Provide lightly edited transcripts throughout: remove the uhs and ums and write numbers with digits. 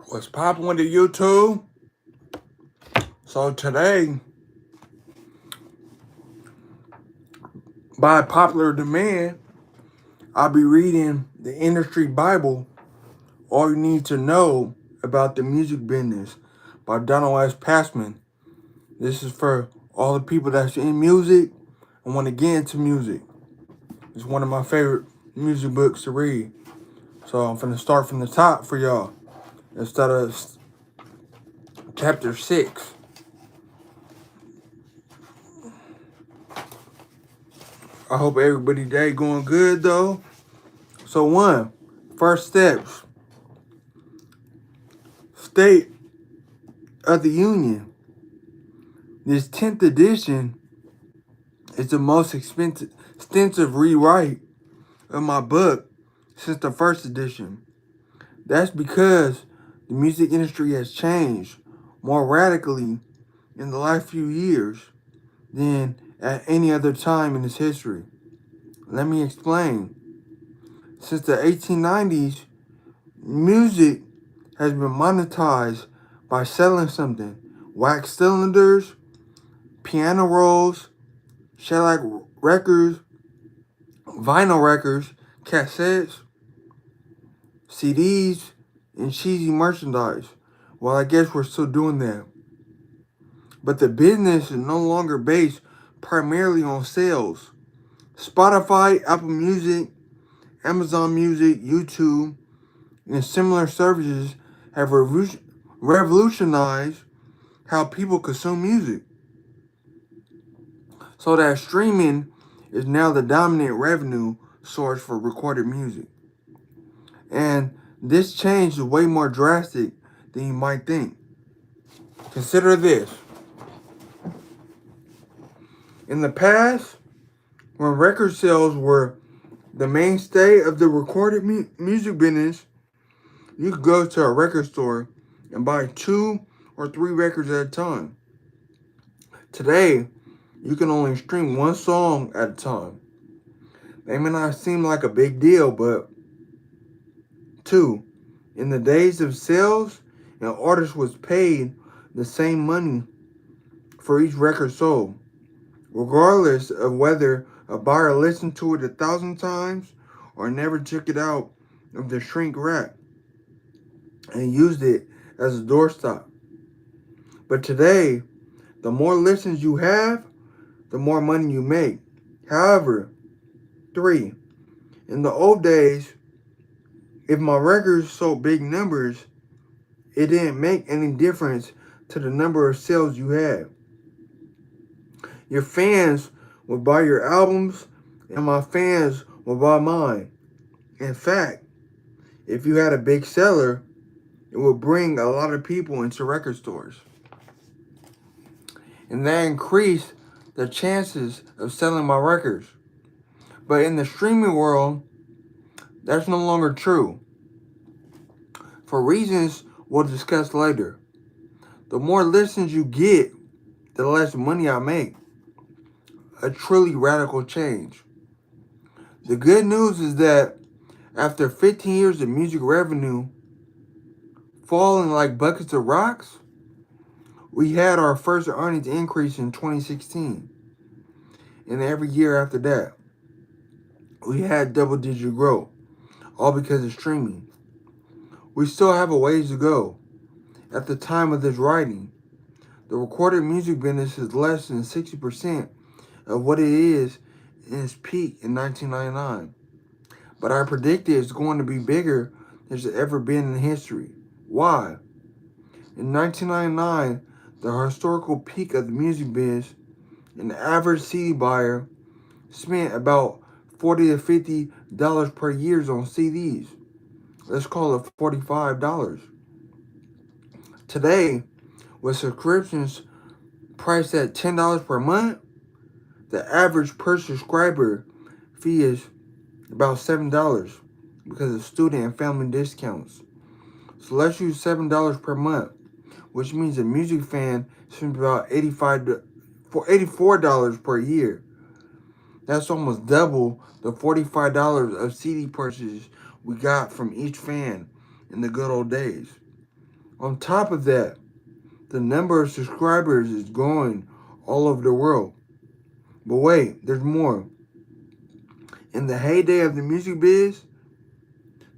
What's popping with the YouTube? So today, by popular demand, I'll be reading the Industry Bible, All You Need to Know About the Music Business by Donald S. Passman. This is for all the people that's in music and want to get into music. It's one of my favorite music books to read. So I'm going to start from the top for y'all instead of chapter 6. I hope everybody's day going good though. So first steps. State of the Union. This 10th edition is the most extensive rewrite of my book since the first edition. That's because the music industry has changed more radically in the last few years than at any other time in its history. Let me explain. Since the 1890s, music has been monetized by selling something. Wax cylinders, piano rolls, shellac records, vinyl records, cassettes, CDs, and cheesy merchandise. Well, I guess we're still doing that. But the business is no longer based primarily on sales. Spotify, Apple Music, Amazon Music, YouTube, and similar services have revolutionized how people consume music. So that streaming is now the dominant revenue source for recorded music. And this change is way more drastic than you might think. Consider this. In the past, when record sales were the mainstay of the recorded music business, you could go to a record store and buy 2 or 3 records at a time. Today, you can only stream one song at a time. They may not seem like a big deal, but 2, in the days of sales, an artist was paid the same money for each record sold, regardless of whether a buyer listened to it 1,000 times or never took it out of the shrink wrap and used it as a doorstop. But today, the more listens you have, the more money you make. However, 3, in the old days, if my records sold big numbers, it didn't make any difference to the number of sales you had. Your fans would buy your albums, and my fans would buy mine. In fact, if you had a big seller, it would bring a lot of people into record stores. And that increased the chances of selling my records. But in the streaming world, that's no longer true. For reasons we'll discuss later. The more listens you get, the less money I make. A truly radical change. The good news is that after 15 years of music revenue falling like buckets of rocks, we had our first earnings increase in 2016. And every year after that, we had double-digit growth, all because of streaming. We still have a ways to go. At the time of this writing, the recorded music business is less than 60% of what it is in its peak in 1999. But I predict it's going to be bigger than it's ever been in history. Why? In 1999, the historical peak of the music business, an average CD buyer spent about $40 to $50 per year on CDs. Let's call it $45. Today, with subscriptions priced at $10 per month, the average per subscriber fee is about $7 because of student and family discounts. So let's use $7 per month, which means a music fan spends about $84 per year. That's almost double the $45 of CD purchases we got from each fan in the good old days. On top of that, the number of subscribers is growing all over the world. But wait, there's more. In the heyday of the music biz,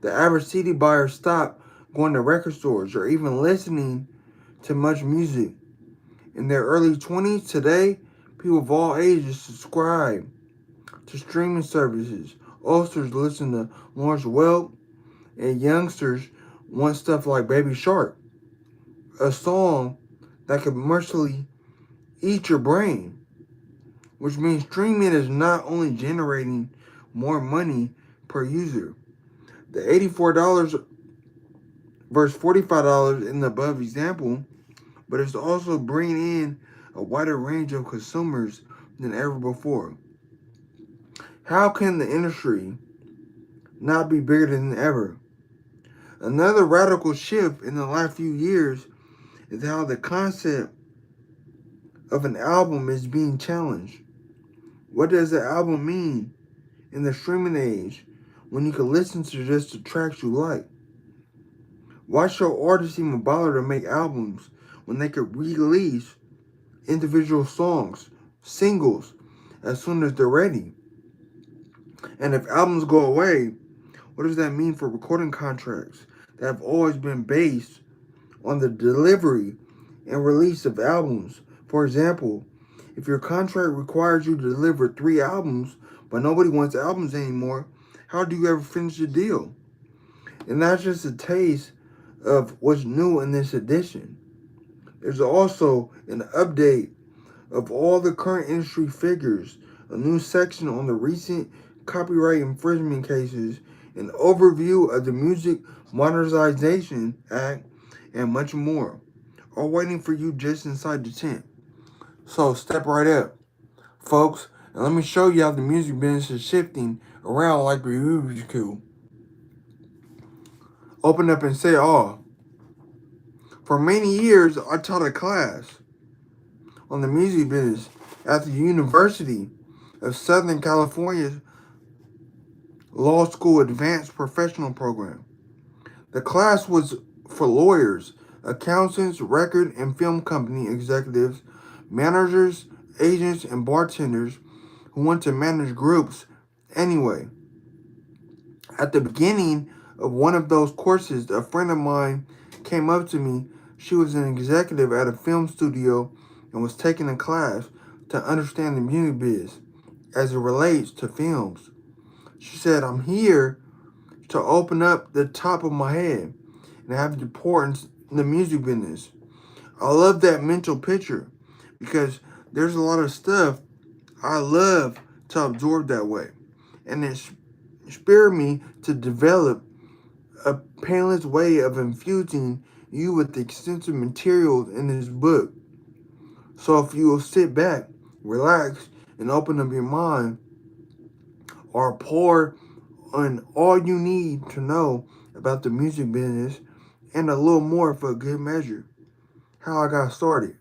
the average CD buyer stopped going to record stores or even listening to much music. In their early 20s, today, people of all ages subscribe to streaming services. Oldsters listen to Lawrence Welk, and youngsters want stuff like Baby Shark, a song that could commercially eat your brain, which means streaming is not only generating more money per user. The $84 versus $45 in the above example, but it's also bringing in a wider range of consumers than ever before. How can the industry not be bigger than ever? Another radical shift in the last few years is how the concept of an album is being challenged. What does an album mean in the streaming age when you can listen to just the tracks you like? Why should artists even bother to make albums when they could release individual songs, singles, as soon as they're ready? And if albums go away, what does that mean for recording contracts that have always been based on the delivery and release of albums? For example, if your contract requires you to deliver 3 albums, but nobody wants albums anymore, how do you ever finish the deal? And that's just a taste of what's new in this edition. There's also an update of all the current industry figures, a new section on the recent copyright infringement cases, an overview of the Music Modernization Act, and much more, all waiting for you just inside the tent. So step right up, folks, and let me show you how the music business is shifting around like we used to. Open up and say all. For many years, I taught a class on the music business at the University of Southern California's Law School Advanced Professional Program. The class was for lawyers, accountants, record and film company executives, managers, agents, and bartenders who want to manage groups anyway. At the beginning of one of those courses, a friend of mine came up to me. She was an executive at a film studio and was taking a class to understand the music biz as it relates to films. She said, I'm here to open up the top of my head and have the importance in the music business. I love that mental picture because there's a lot of stuff I love to absorb that way. And it inspired me to develop a painless way of infusing you with the extensive materials in this book. So if you will sit back, relax, and open up your mind, or pour on all you need to know about the music business and a little more for a good measure. How I got started.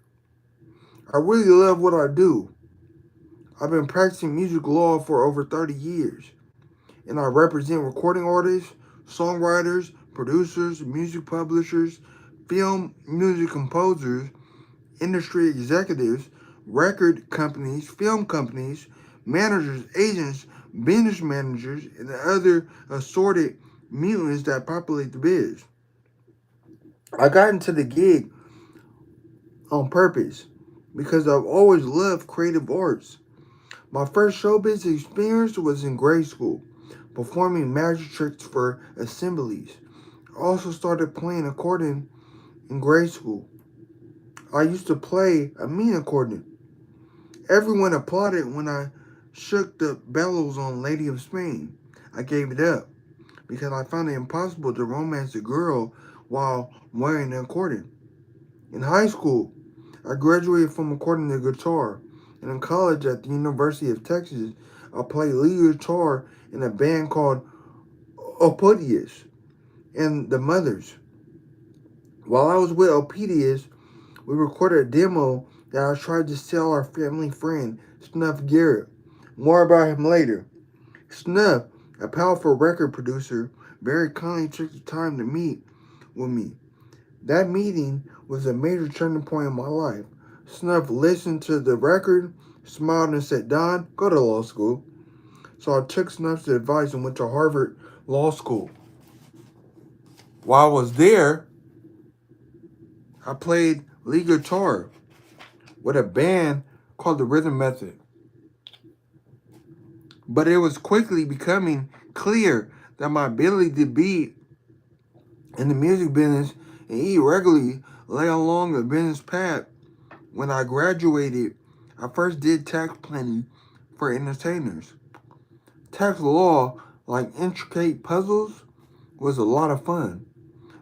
I really love what I do. I've been practicing music law for over 30 years, and I represent recording artists, songwriters, producers, music publishers, film music composers, industry executives, record companies, film companies, managers, agents, business managers, and the other assorted mutants that populate the biz. I got into the gig on purpose because I've always loved creative arts. My first showbiz experience was in grade school, performing magic tricks for assemblies. I also started playing accordion in grade school. I used to play a mean accordion. Everyone applauded when I shook the bellows on Lady of Spain. I gave it up because I found it impossible to romance a girl while wearing an accordion. In high school, I graduated from accordion to guitar, and in college at the University of Texas, I played lead guitar in a band called Opodius and the Mothers. While I was with Opodius, we recorded a demo that I tried to sell our family friend, Snuff Garrett. More about him later. Snuff, a powerful record producer, very kindly took the time to meet with me. That meeting was a major turning point in my life. Snuff listened to the record, smiled, and said, Don, go to law school. So I took Snuff's advice and went to Harvard Law School. While I was there, I played lead guitar with a band called the Rhythm Method. But it was quickly becoming clear that my ability to be in the music business and eat regularly lay along the business path. When I graduated, I first did tax planning for entertainers. Tax law, like intricate puzzles, was a lot of fun.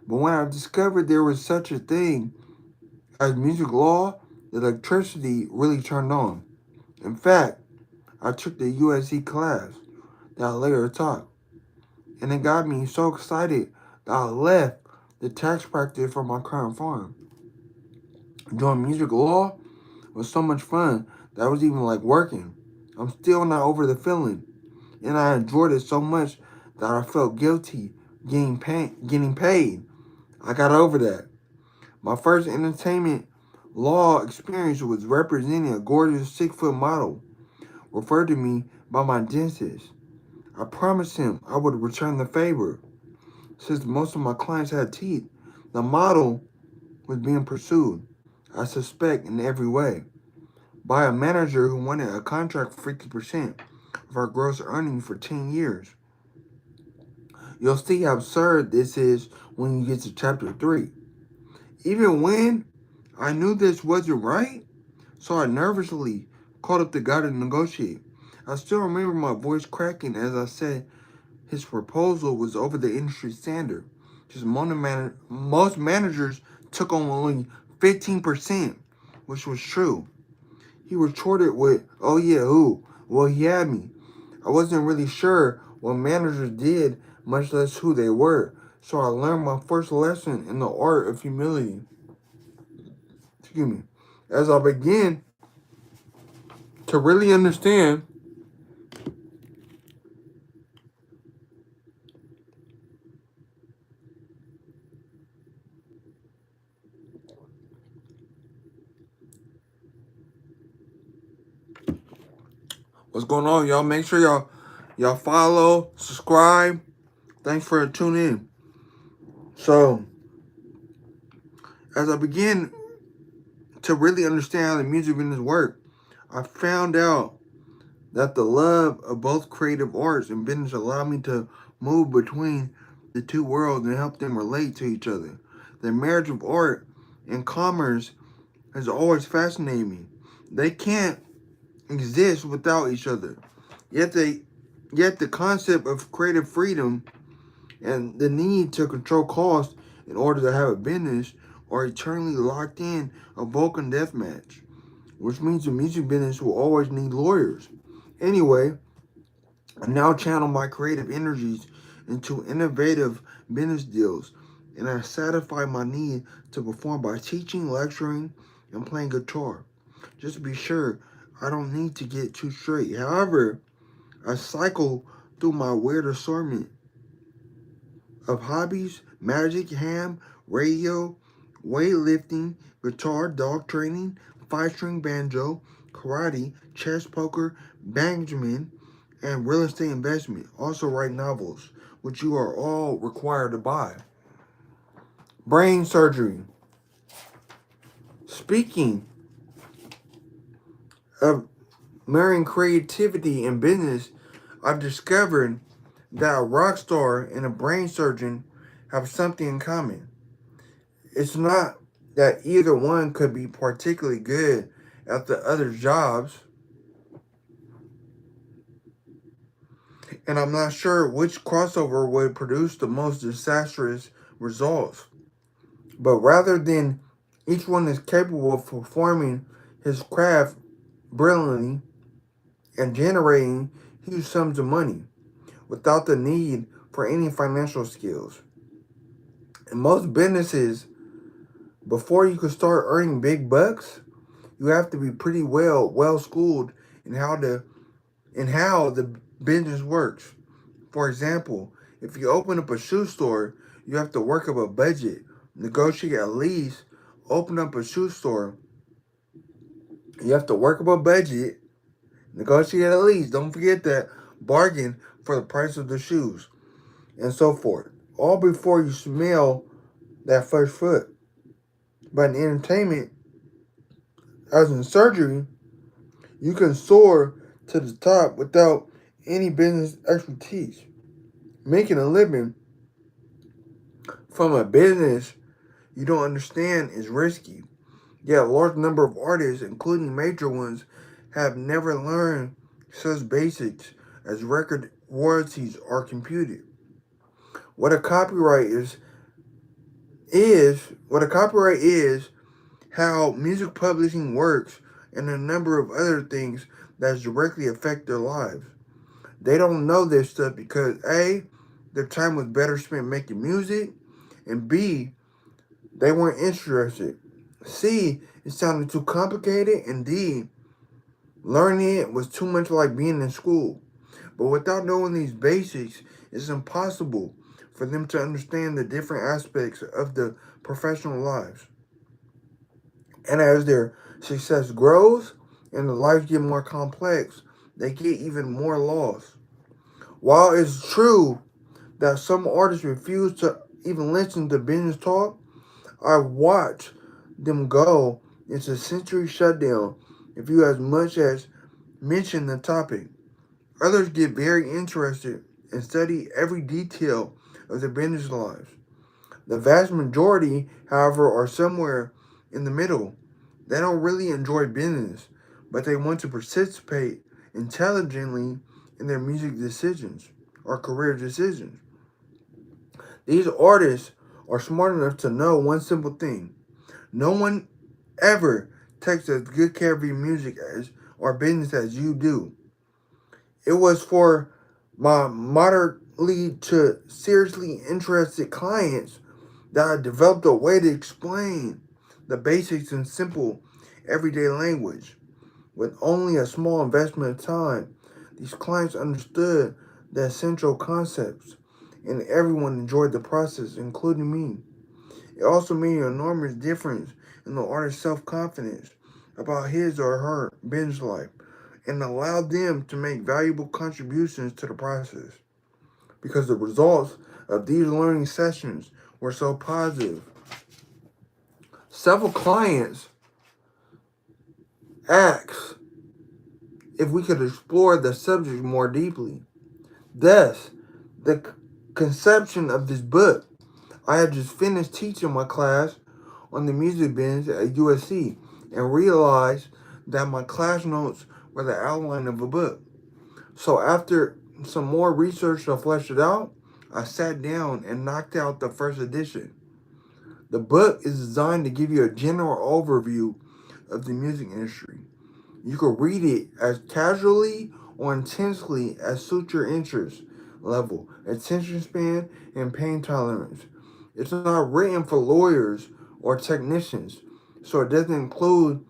But when I discovered there was such a thing as music law, the electricity really turned on. In fact, I took the USC class that I later taught, and it got me so excited that I left the tax practice for my current farm. Doing music law was so much fun that I was even like working. I'm still not over the feeling, and I enjoyed it so much that I felt guilty getting paid. I got over that. My first entertainment law experience was representing a gorgeous 6-foot model referred to me by my dentist. I promised him I would return the favor. Since most of my clients had teeth, the model was being pursued, I suspect in every way, by a manager who wanted a contract for 50% of our gross earnings for 10 years. You'll see how absurd this is when you get to chapter 3. Even when I knew this wasn't right, so I nervously called up the guy to negotiate. I still remember my voice cracking as I said his proposal was over the industry standard. Just most managers took on only 15%, which was true. He retorted with, oh yeah, who? Well, he had me. I wasn't really sure what managers did, much less who they were. So I learned my first lesson in the art of humility. Excuse me. As I began to really understand what's going on, y'all, make sure y'all follow, subscribe. Thanks for tuning in. So, as I began to really understand how the music business worked, I found out that the love of both creative arts and business allowed me to move between the two worlds and help them relate to each other. The marriage of art and commerce has always fascinated me. They can't exist without each other. Yet yet the concept of creative freedom and the need to control costs in order to have a business are eternally locked in a Vulcan death match, which means the music business will always need lawyers. Anyway, I now channel my creative energies into innovative business deals, and I satisfy my need to perform by teaching, lecturing, and playing guitar. Just to be sure, I don't need to get too straight. However, I cycle through my weird assortment of hobbies: magic, ham, radio, weightlifting, guitar, dog training, 5-string banjo, karate, chess, poker, bankman, and real estate investment. Also write novels, which you are all required to buy. Brain surgery. Speaking of marrying creativity and business, I've discovered that a rock star and a brain surgeon have something in common. It's not that either one could be particularly good at the other's jobs, and I'm not sure which crossover would produce the most disastrous results. But rather than each one is capable of performing his craft brilliantly and generating huge sums of money without the need for any financial skills. In most businesses, before you can start earning big bucks, you have to be pretty well schooled in how the business works. For example, if you open up a shoe store, you have to work up a budget negotiate a lease, open up a shoe store. You have to work up a budget, negotiate a lease. Don't forget that. Bargain for the price of the shoes and so forth. All before you smell that first foot. But in entertainment, as in surgery, you can soar to the top without any business expertise. Making a living from a business you don't understand is risky. Yet a large number of artists, including major ones, have never learned such basics as record royalties are computed. What a copyright is how music publishing works and a number of other things that directly affect their lives. They don't know this stuff because A, their time was better spent making music, and B, they weren't interested. C, it sounded too complicated, and D, learning it was too much like being in school. But without knowing these basics, it's impossible for them to understand the different aspects of the professional lives. And as their success grows and the lives get more complex, they get even more lost. While it's true that some artists refuse to even listen to business talk, I watch them go into sensory shutdown if you as much as mention the topic. Others get very interested and study every detail of their business lives. The vast majority, however, are somewhere in the middle. They don't really enjoy business, but they want to participate intelligently in their music decisions or career decisions. These artists are smart enough to know one simple thing. No one ever takes as good care of your music as or business as you do. It was for my moderately to seriously interested clients that I developed a way to explain the basics in simple, everyday language. With only a small investment of time, these clients understood the essential concepts, and everyone enjoyed the process, including me. It also made an enormous difference in the artist's self-confidence about his or her business life and allowed them to make valuable contributions to the process because the results of these learning sessions were so positive. Several clients asked if we could explore the subject more deeply. Thus, the conception of this book. I had just finished teaching my class on the music business at USC and realized that my class notes were the outline of a book. So after some more research to flesh it out, I sat down and knocked out the first edition. The book is designed to give you a general overview of the music industry. You can read it as casually or intensely as suits your interest level, attention span, and pain tolerance. It's not written for lawyers or technicians, so it doesn't include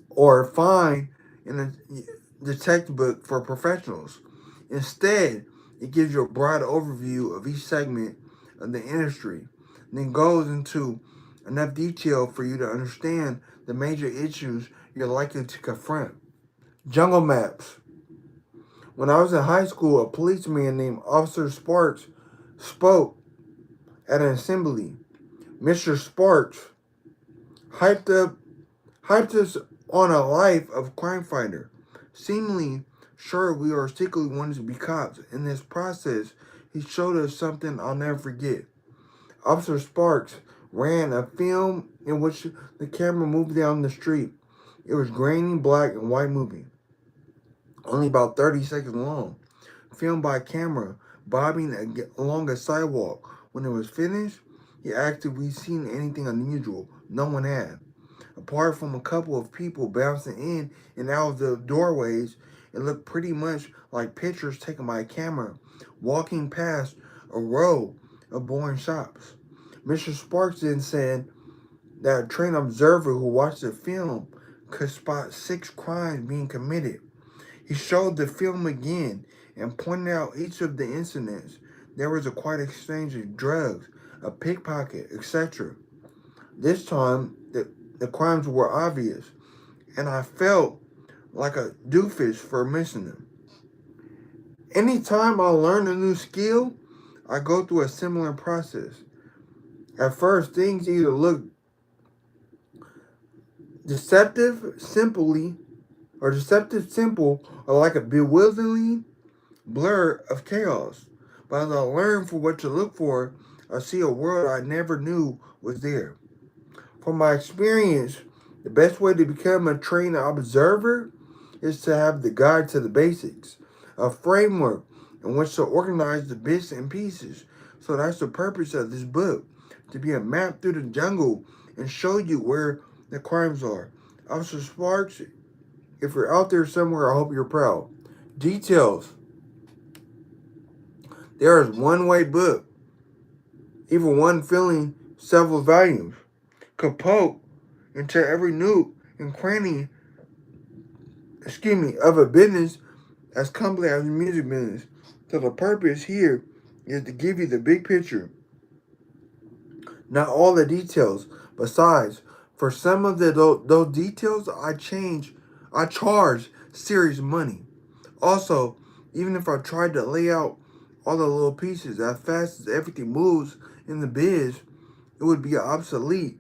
or find in the textbook for professionals. Instead, it gives you a broad overview of each segment of the industry, and then goes into enough detail for you to understand the major issues you're likely to confront. Jungle maps. When I was in high school, a policeman named Officer Sparks spoke at an assembly. Mr. Sparks hyped up hyped us on a life of crime fighter, seemingly sure we are secretly wanting to be cops. In this process, he showed us something I'll never forget. Officer Sparks ran a film in which the camera moved down the street. It was grainy, black, and white movie, only about 30 seconds long, filmed by camera bobbing along a sidewalk. When it was finished, he asked if we'd seen anything unusual. No one had. Apart from a couple of people bouncing in and out of the doorways, it looked pretty much like pictures taken by a camera walking past a row of boring shops. Mr. Sparks then said that a trained observer who watched the film could spot 6 crimes being committed. He showed the film again and pointed out each of the incidents. There was a quiet exchange of drugs, a pickpocket, etc. This time, the crimes were obvious, and I felt like a doofus for missing them. Anytime I learn a new skill, I go through a similar process. At first, things either look deceptive simply or deceptive simple or like a bewildering blur of chaos. But as I learn for what to look for, I see a world I never knew was there. From my experience, the best way to become a trained observer is to have the guide to the basics, a framework in which to organize the bits and pieces. So that's the purpose of this book, to be a map through the jungle and show you where the crimes are. Officer Sparks, if you're out there somewhere, I hope you're proud. Details. There is one way book, even one filling several volumes. Capote into every nook and cranny, of a business as complex as the music business. So the purpose here is to give you the big picture, not all the details. Besides, for some of those details, I charge serious money. Also, even if I tried to lay out all the little pieces as fast as everything moves in the biz, it would be obsolete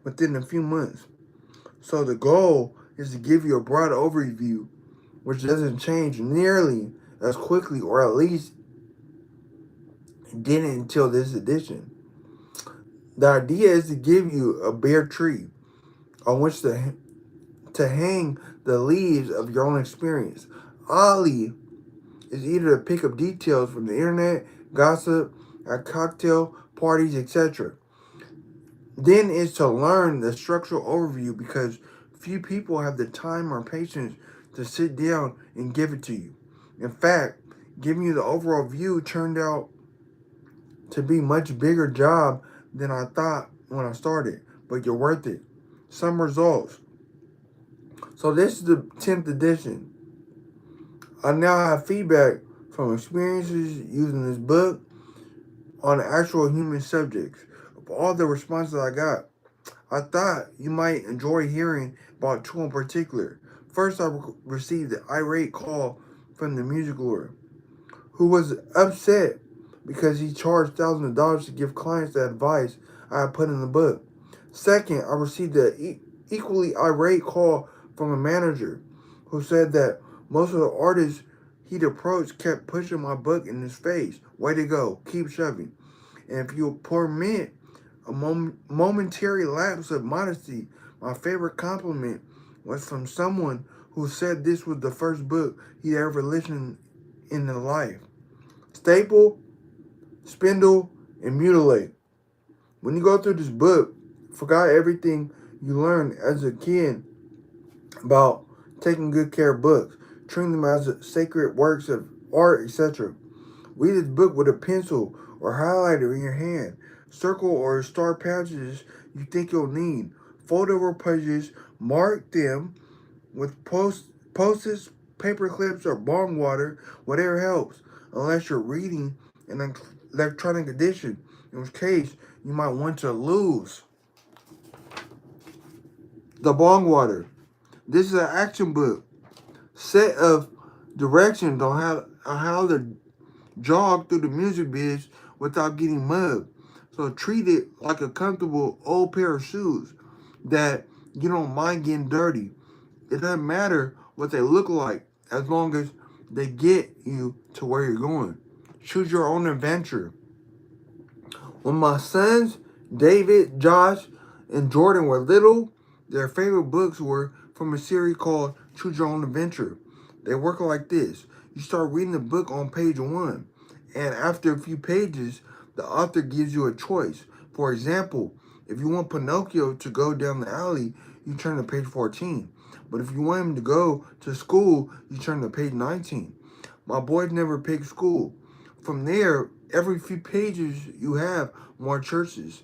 within a few months. So the goal is to give you a broad overview, which doesn't change nearly as quickly, or at least it didn't until this edition. The idea is to give you a bare tree on which to hang the leaves of your own experience. Ali is either to pick up details from the internet, gossip, at cocktail parties, etc. Then is to learn the structural overview because few people have the time or patience to sit down and give it to you. In fact, giving you the overall view turned out to be much bigger job than I thought when I started, but you're worth it. Some results. So this is the 10th edition. I now have feedback from experiences using this book on actual human subjects. Of all the responses I got, I thought you might enjoy hearing about two in particular. First, I received an irate call from the music lawyer who was upset because he charged thousands of dollars to give clients the advice I had put in the book. Second, I received an equally irate call from a manager who said that most of the artists he'd approached kept pushing my book in his face. Way to go. Keep shoving. And if you'll permit a momentary lapse of modesty, my favorite compliment was from someone who said this was the first book he ever listened in his life. Staple, spindle, and mutilate. When you go through this book, forgot everything you learned as a kid about taking good care of books, treating them as sacred works of art, etc. Read this book with a pencil or highlighter in your hand. Circle or star passages you think you'll need. Fold over pages, mark them with post-its, paper clips, or bong water, whatever helps, unless you're reading an electronic edition, in which case you might want to lose the bong water. This is an action book, set of directions on how to jog through the music biz without getting mugged. So treat it like a comfortable old pair of shoes that you don't mind getting dirty. It doesn't matter what they look like as long as they get you to where you're going. Choose your own adventure. When my sons, David, Josh, and Jordan were little, their favorite books were from a series called Choose Your Own Adventure. They work like this. You start reading the book on page 1, and after a few pages, the author gives you a choice. For example, if you want Pinocchio to go down the alley, you turn to page 14. But if you want him to go to school, you turn to page 19. My boys never picked school. From there, every few pages you have more churches.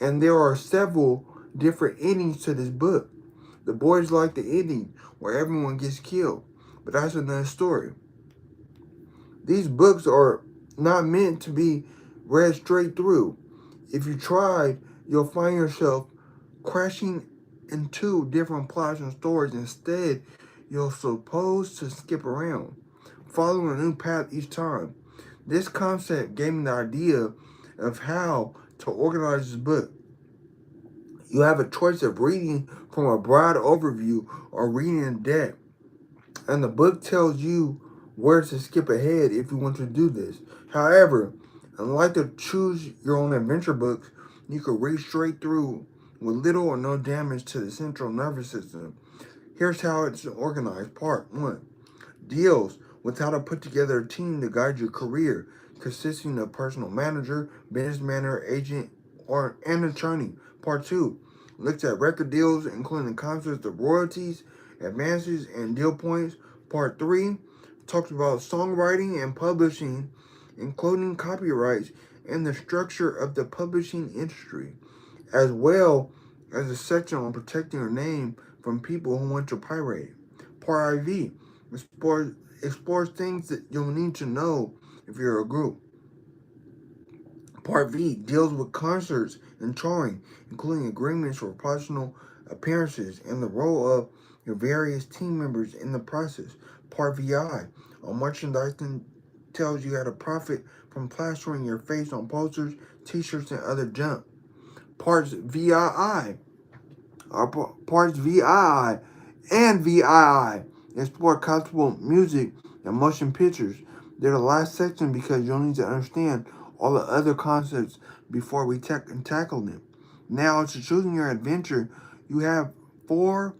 And there are several different endings to this book. The boys like the ending where everyone gets killed. But that's another story. These books are not meant to be read straight through. If you tried, you'll find yourself crashing into different plots and stories. Instead, you're supposed to skip around, following a new path each time. This concept gave me the idea of how to organize this book. You have a choice of reading from a broad overview or reading in depth, and the book tells you where to skip ahead if you want to do this. However, unlike the choose your own adventure books, you can read straight through with little or no damage to the central nervous system. Here's how it's organized. Part 1. Deals with how to put together a team to guide your career, consisting of personal manager, business manager, agent, or an attorney. Part 2. Looks at record deals, including the concepts of royalties, advances, and deal points. Part 3 talks about songwriting and publishing, including copyrights and the structure of the publishing industry, as well as a section on protecting your name from people who want to pirate it. Part IV explores things that you'll need to know if you're a group. Part V deals with concerts and touring, including agreements for promotional appearances and the role of your various team members in the process. Part VI on merchandising tells you how to profit from plastering your face on posters, t-shirts, and other junk. Parts VII Parts VII and VII explore conceptual music and motion pictures. They're the last section because you'll need to understand all the other concepts before we tackle them. Now, to choosing your adventure, you have 4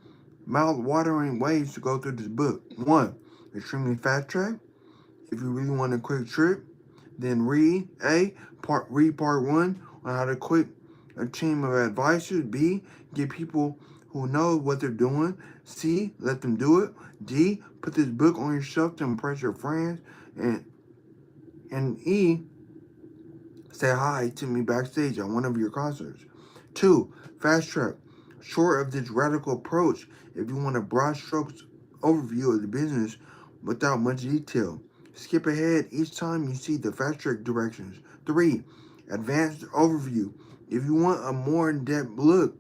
mouth-watering ways to go through this book. 1. Extremely fast track. If you really want a quick trip, then read part 1 on how to quit a team of advisors. B, get people who know what they're doing. C, let them do it. D, put this book on your shelf to impress your friends. And E, say hi to me backstage at one of your concerts. 2, fast track. Short of this radical approach, if you want a broad strokes overview of the business without much detail, skip ahead each time you see the fast track directions. 3, advanced overview. If you want a more in-depth look,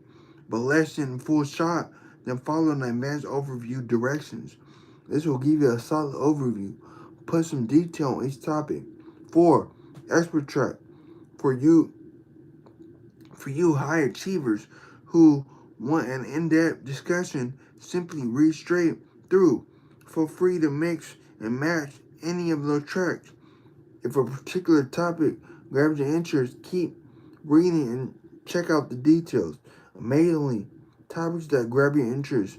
but less than full shot, then follow the advanced overview directions. This will give you a solid overview. Put some detail on each topic. 4, expert track. For you high achievers who want an in-depth discussion, simply read straight through. Feel free to mix and match any of those tracks. If a particular topic grabs your interest, keep reading and check out the details. Amazingly, topics that grab your interest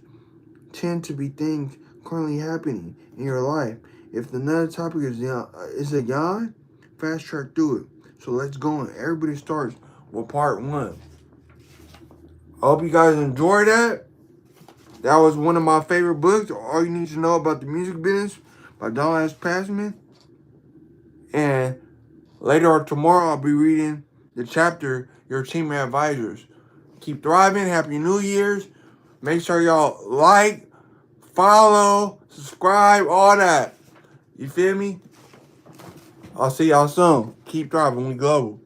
tend to be things currently happening in your life. If another topic is a yawn, fast track through it. So let's go on. Everybody starts with part 1. I hope you guys enjoyed that. That was one of my favorite books, All You Need to Know About the Music Business by Don S. Passman. And later or tomorrow, I'll be reading the chapter, Your Team of Advisors. Keep thriving. Happy New Year's. Make sure y'all like, follow, subscribe, all that. You feel me? I'll see y'all soon. Keep thriving. We global.